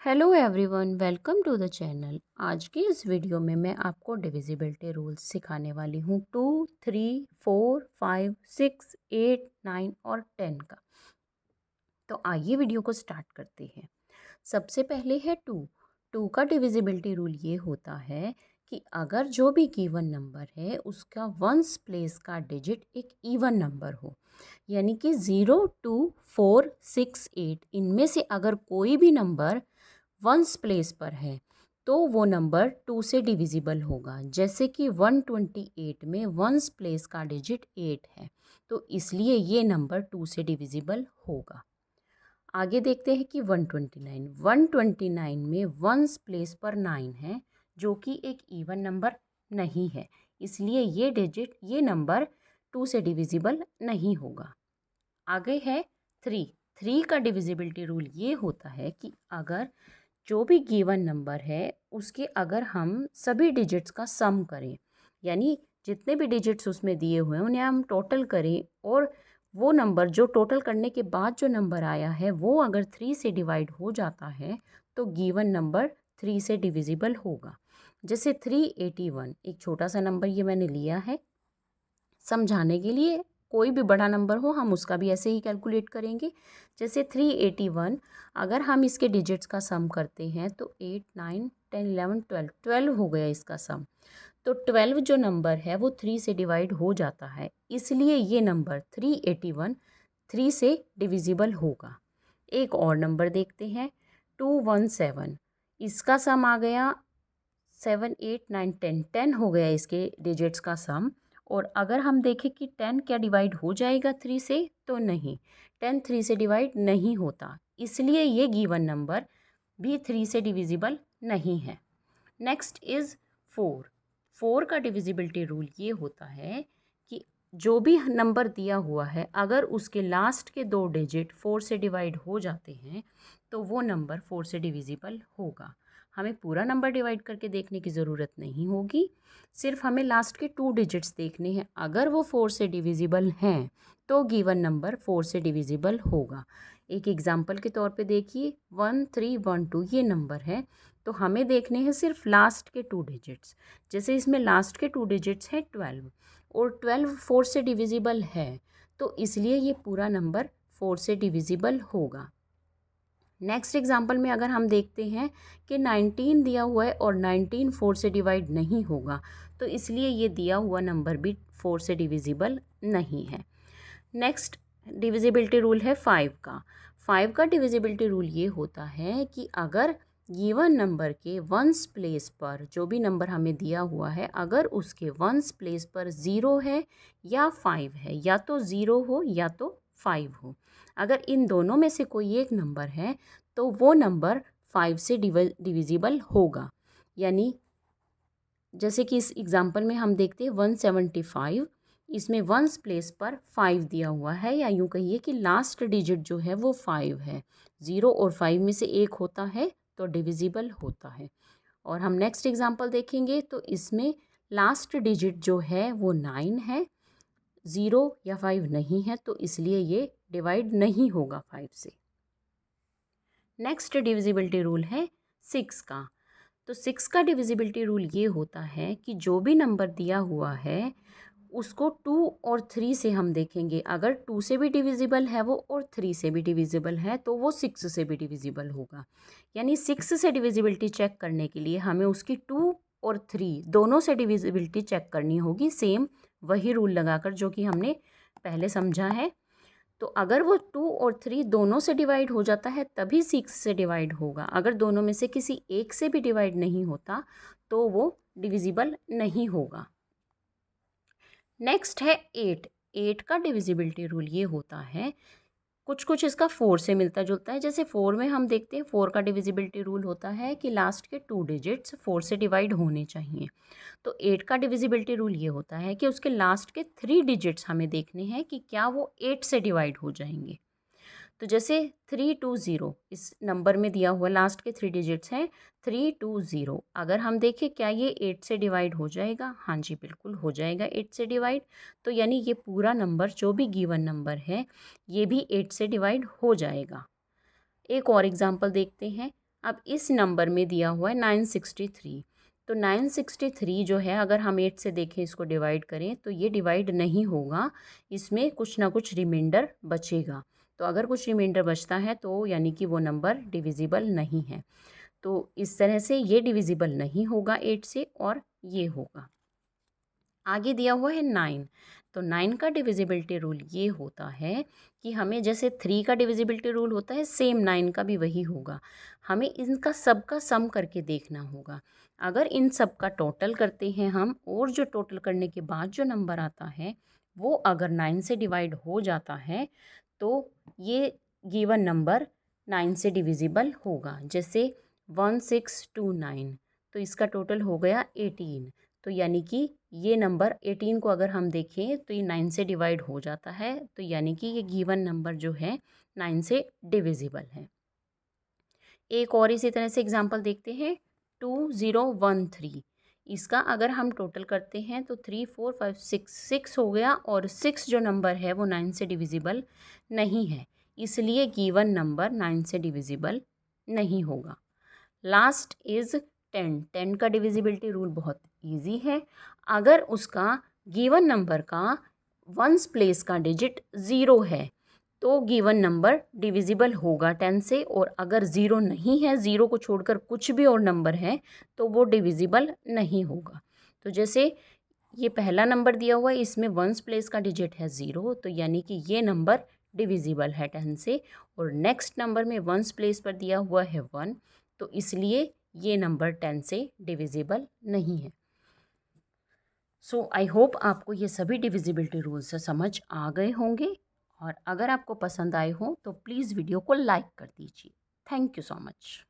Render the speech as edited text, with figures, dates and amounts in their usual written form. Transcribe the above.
Hello everyone, welcome to the channel. आज की इस वीडियो में मैं आपको डिविजिबिलिटी रूल्स सिखाने वाली हूँ 2, 3, 4, 5, 6, 8, 9 और 10 का। तो आइए वीडियो को स्टार्ट करते हैं। सबसे पहले है 2। 2 का डिविजिबिलिटी रूल ये होता है कि अगर जो भी गिवन नंबर है उसका वंस प्लेस का डिजिट एक इवन नंबर हो, यानी कि 0, 2, 4, 6, 8 इनमें से अगर कोई भी नंबर वंस प्लेस पर है तो वो नंबर 2 से डिविजिबल होगा। जैसे कि 128 में वंस प्लेस का डिजिट 8 है, तो इसलिए ये नंबर 2 से डिविजिबल होगा। आगे देखते हैं कि 129 में वंस प्लेस पर 9 है, जो कि एक इवन नंबर नहीं है, इसलिए ये नंबर 2 से डिविजिबल नहीं होगा। आगे है 3। 3 का डिविजिबिलिटी रूल ये होता है कि अगर जो भी गिवन नंबर है उसके अगर हम सभी डिजिट्स का सम करें, यानी जितने भी डिजिट्स उसमें दिए हुए हैं उन्हें हम टोटल करें, और वो नंबर जो टोटल करने के बाद जो नंबर आया है वो अगर 3 से डिवाइड हो जाता है तो गिवन नंबर 3 से डिविजिबल होगा। जैसे 381 एक छोटा सा नंबर ये मैंने लिया है समझाने के लिए। कोई भी बड़ा नंबर हो हम उसका भी ऐसे ही कैलकुलेट करेंगे। जैसे 381 अगर हम इसके डिजिट्स का सम करते हैं तो 8, 9, 10, 11, 12 हो गया इसका सम। तो 12 जो नंबर है वो 3 से डिवाइड हो जाता है, इसलिए ये नंबर 381 3 से डिविजिबल होगा। एक और नंबर देखते हैं 217, इसका सम आ गया 7, 8, 9, 10 10 हो गया इसके डिजिट्स का सम। और अगर हम देखें कि 10 क्या डिवाइड हो जाएगा 3 से, तो नहीं, 10 3 से डिवाइड नहीं होता, इसलिए ये गिवन नंबर भी 3 से डिविजिबल नहीं है। Next is 4। 4 का डिविजिबिलिटी रूल ये होता है कि जो भी नंबर दिया हुआ है अगर उसके लास्ट के 2 डिजिट 4 से डिवाइड हो जाते हैं तो वो नंबर 4 से डिविजिबल होगा। हमें पूरा नंबर डिवाइड करके देखने की ज़रूरत नहीं होगी, सिर्फ हमें लास्ट के 2 डिजिट्स देखने हैं। अगर वो 4 से डिविजिबल हैं तो गिवन नंबर 4 से डिविजिबल होगा। एक एग्जाम्पल के तौर पे देखिए 1312 ये नंबर है, तो हमें देखने हैं सिर्फ लास्ट के 2 डिजिट्स। जैसे इसमें लास्ट के 2 डिजिट्स हैं 12 और 12 4 से डिविजिबल है, तो इसलिए ये पूरा नंबर 4 से डिविजिबल होगा। नेक्स्ट एग्जांपल में अगर हम देखते हैं कि 19 दिया हुआ है और 19 4 से डिवाइड नहीं होगा, तो इसलिए ये दिया हुआ नंबर भी 4 से डिविजिबल नहीं है। नेक्स्ट डिविजिबिलिटी रूल है 5 का। 5 का डिविजिबिलिटी रूल ये होता है कि अगर गिवन नंबर के वंस प्लेस पर जो भी नंबर हमें दिया हुआ है अगर उसके वंस प्लेस पर 0 है या 5 है, या तो 0 हो या तो 5 हो, अगर इन दोनों में से कोई एक नंबर है तो वो नंबर 5 से डिविजिबल होगा। यानी जैसे कि इस एग्जांपल में हम देखते हैं 175, इसमें वंस प्लेस पर 5 दिया हुआ है, या यूँ कहिए कि लास्ट डिजिट जो है वो 5 है। 0 और 5 में से एक होता है तो डिविजिबल होता है। और हम नेक्स्ट एग्जांपल देखेंगे तो इसमें लास्ट डिजिट जो है वो 9 है, 0 या 5 नहीं है, तो इसलिए ये डिवाइड नहीं होगा 5 से। नेक्स्ट डिविजिबिलिटी रूल है 6 का। तो 6 का डिविजिबिलिटी रूल ये होता है कि जो भी नंबर दिया हुआ है उसको 2 और 3 से हम देखेंगे। अगर 2 से भी डिविजिबल है वो और 3 से भी डिविजिबल है तो वो 6 से भी डिविजिबल होगा। यानी 6 से डिविजिबिलिटी चेक करने के लिए हमें उसकी 2 और 3 दोनों से डिविजिबिलिटी चेक करनी होगी, सेम वही रूल लगाकर जो कि हमने पहले समझा है। तो अगर वो 2 और 3 दोनों से डिवाइड हो जाता है तभी 6 से डिवाइड होगा। अगर दोनों में से किसी एक से भी डिवाइड नहीं होता तो वो डिविजिबल नहीं होगा। नेक्स्ट है 8। 8 का डिविजिबिलिटी रूल ये होता है, कुछ कुछ इसका 4 से मिलता जुलता है। जैसे 4 में हम देखते हैं 4 का डिविजिबिलिटी रूल होता है कि लास्ट के 2 डिजिट्स 4 से डिवाइड होने चाहिए। तो 8 का डिविजिबिलिटी रूल ये होता है कि उसके लास्ट के 3 डिजिट्स हमें देखने हैं कि क्या वो 8 से डिवाइड हो जाएंगे। तो जैसे 320 इस नंबर में दिया हुआ लास्ट के 3 डिजिट्स हैं 320, अगर हम देखें क्या ये 8 से डिवाइड हो जाएगा, हाँ जी बिल्कुल हो जाएगा 8 से डिवाइड। तो यानी ये पूरा नंबर जो भी गिवन नंबर है ये भी 8 से डिवाइड हो जाएगा। एक और एग्जांपल देखते हैं अब इस नंबर में दिया हुआ है 963, तो 963 जो है अगर हम 8 से देखें, इसको डिवाइड करें तो ये डिवाइड नहीं होगा, इसमें कुछ ना कुछ रिमाइंडर बचेगा। तो अगर कुछ रिमाइंडर बचता है तो यानी कि वो नंबर डिविजिबल नहीं है। तो इस तरह से ये डिविजिबल नहीं होगा 8 से, और ये होगा। आगे दिया हुआ है 9, तो 9 का डिविजिबिलिटी रूल ये होता है कि हमें जैसे 3 का डिविजिबिलिटी रूल होता है, सेम 9 का भी वही होगा। हमें इनका सबका सम करके देखना होगा। अगर इन सब का टोटल करते हैं हम, और जो टोटल करने के बाद जो नंबर आता है वो अगर 9 से डिवाइड हो जाता है तो ये गिवन नंबर 9 से डिविजिबल होगा। जैसे 1629, तो इसका टोटल हो गया 18, तो यानी कि ये नंबर 18 को अगर हम देखें तो ये 9 से डिवाइड हो जाता है, तो यानी कि ये गिवन नंबर जो है 9 से डिविजिबल है। एक और इसी तरह से एग्जांपल देखते हैं, 2013, इसका अगर हम टोटल करते हैं तो 3 4 5 6 हो गया, और 6 जो नंबर है वो 9 से डिविजिबल नहीं है, इसलिए गिवन नंबर 9 से डिविजिबल नहीं होगा। लास्ट इज़ 10 का डिविजिबिलिटी रूल बहुत इजी है। अगर उसका गिवन नंबर का वंस प्लेस का डिजिट 0 है तो गिवन नंबर डिविजिबल होगा 10 से, और अगर 0 नहीं है, 0 को छोड़कर कुछ भी और नंबर है तो वो डिविजिबल नहीं होगा। तो जैसे ये पहला नंबर दिया हुआ है, इसमें वंस प्लेस का डिजिट है 0, तो यानी कि ये नंबर डिविजिबल है 10 से। और नेक्स्ट नंबर में वंस प्लेस पर दिया हुआ है 1, तो इसलिए ये नंबर 10 से डिविजिबल नहीं है। सो आई होप आपको ये सभी डिविजिबिलिटी रूल्स समझ आ गए होंगे, और अगर आपको पसंद आए हो तो प्लीज़ वीडियो को लाइक कर दीजिए। Thank you so much.